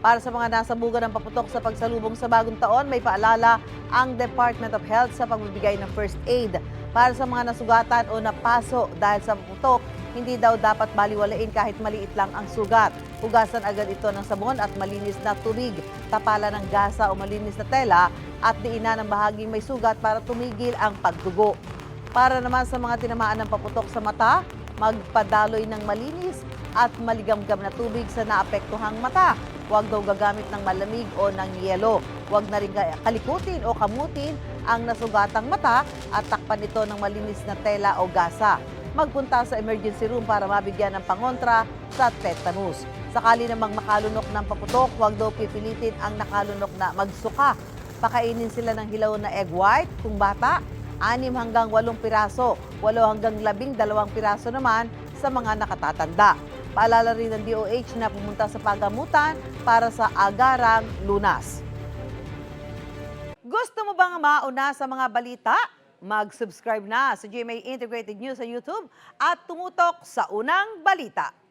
Para sa mga nasabugan ng paputok sa pagsalubong sa bagong taon, may paalala ang Department of Health sa pagbibigay ng first aid. Para sa mga nasugatan o napaso dahil sa paputok, hindi daw dapat baliwalain kahit maliit lang ang sugat. Hugasan agad ito ng sabon at malinis na tubig, tapalan ng gasa o malinis na tela at diinan ang bahaging may sugat para tumigil ang pagdugo. Para naman sa mga tinamaan ng paputok sa mata, magpadaloy ng malinis at maligamgam na tubig sa naapektuhang mata. Huwag daw gagamit ng malamig o ng yelo. Huwag na rin kalikutin o kamutin ang nasugatang mata at takpan ito ng malinis na tela o gasa. Magpunta sa emergency room para mabigyan ng pangontra sa tetanus. Sakali namang makalunok ng paputok, huwag daw pipilitin ang nakalunok na magsuka. Pakainin sila ng hilaw na egg white kung bata, 6 hanggang 8 piraso, 8 hanggang 12 piraso naman sa mga nakatatanda. Paalala rin ng DOH na pumunta sa pagamutan para sa agarang lunas. Gusto mo bang mauna sa mga balita? Mag-subscribe na sa GMA Integrated News sa YouTube at tumutok sa unang balita.